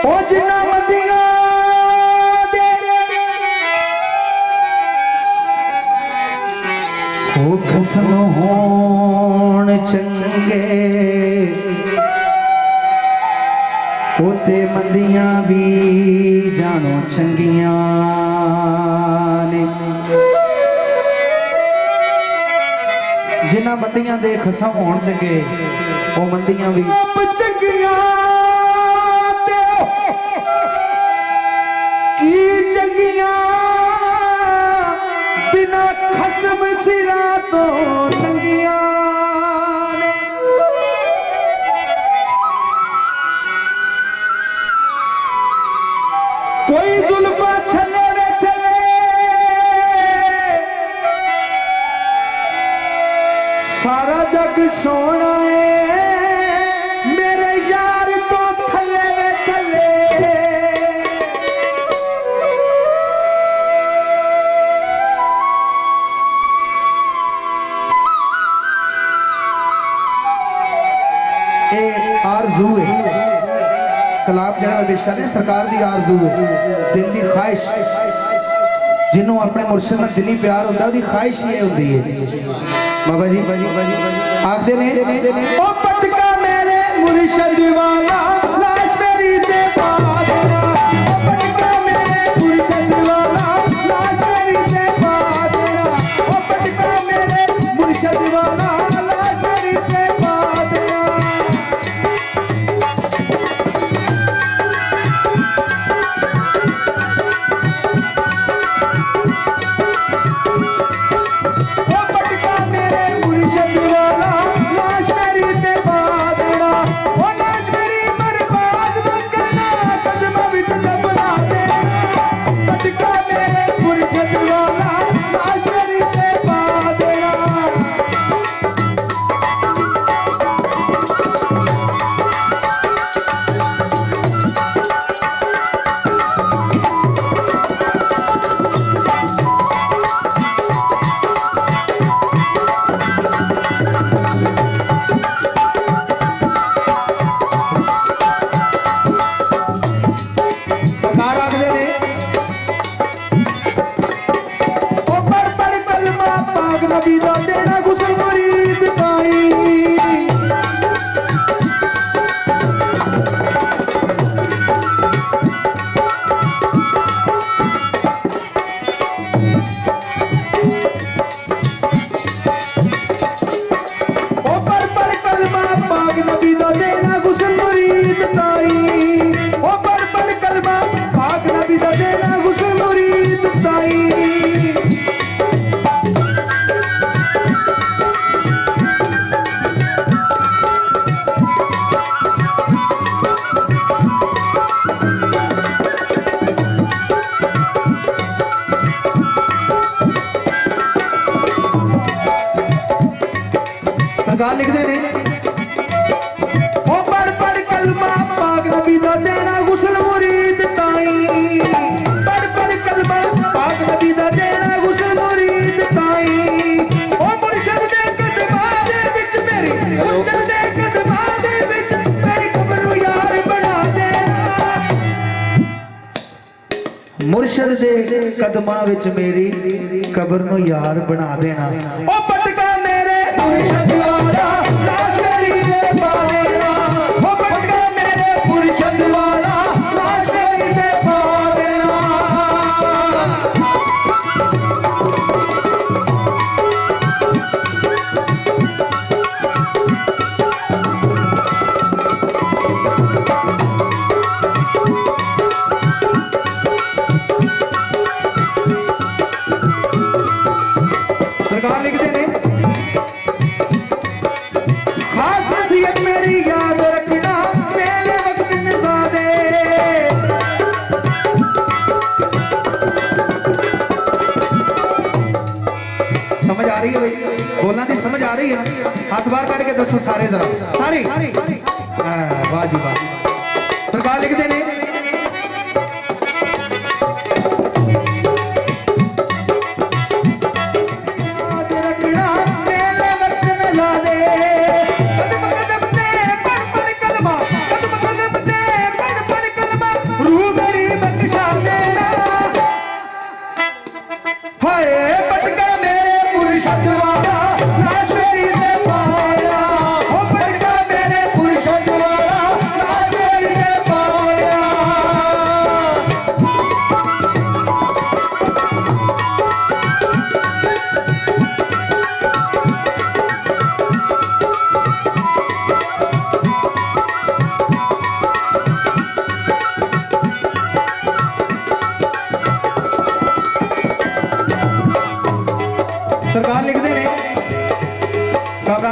ओ जिन्ना मदिया दे ओ खसम होण चंगे ओते मंदियां भी जानो चंगियां ने जिन्ना मंदियां दे खसम होण चंगे ओ मंदियां भी चंगियां की चंगियां बिना खसम सिरा तो नंगियां कोई जुल्फा चले वे चले सारा जग सोना है मेरे यार तो थले वे थले आरज़ू है कलाम जरा बेशतर है सरकार दी आरज़ू है दिल दी ख्वाहिश जिन्हों अपने मुर्शिद नाल दिली प्यार होंदा ओदी ख्वाहिश ये होंदी है बाबा जी आखदे ने ओ पटका मेरे मुर्शिद वाला लाश मेरी ते पादना ओ पटका मेरे मुर्शिद वाला लाश मेरी ते पादना ओ पटका मेरे मुर्शिद वाला लाश मेरी ते पादना सरकार लिखते ने ओ पढ़ पढ़ कलमा पाक नबी दा देना गुसल मुरीद ताई पढ़ पढ़ कलमा पाक नबी दा देना गुसल मुरीद ताई ओ मुर्शिद दे कदमां दे विच मेरी मुर्शिद दे कदमां दे विच मेरी कब्र नूं यार बना देना मुर्शिद दे कदमां विच मेरी कब्र नूं यार बना देना ओ पटका मेरे मुर्शिद वाला लाश मेरी ते पा देना ओ पटका मेरे मुर्शिद वाला लाश मेरी ते पा देना सरकार लिखते ने खास नसीहत मेरी याद रखना मेरे वक्त निज़ादे समझ आ रही है भाई बोलना दी समझ आ रही है हाथ बाहर काट के दसो सारे जरा सारी वाह जी वाह सरकार लिखते ने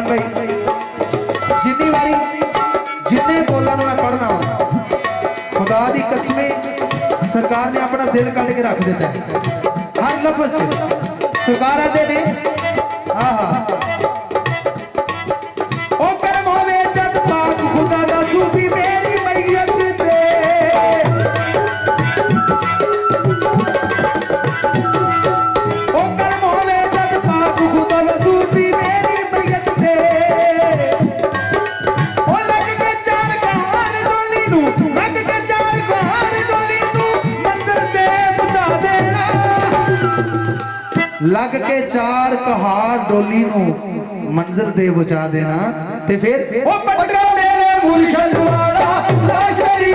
इमरान भाई जिन्नी बारी जिन्ने बोलों मैं पढ़ना वा खुदा दी कसमें सरकार ने अपना दिल कट के रख दिता है हर लफ्ज सरकार आते ने हाँ ओ करम होवे जद पाक खुदा दा सूफी मेरी मैयत ते ओ करम होवे जद पाक खुदा दा सूफी मेरी मैयत ते ओ लग के चार कहार डोली नू लग के चार कहार डोली नू मंदिर ते पहुंचा देना लग के चार कहार डोली नू मंजिल दे बुझा देना ते फिर ओ पटरा मेरे मुर्शद वाला लाश मेरी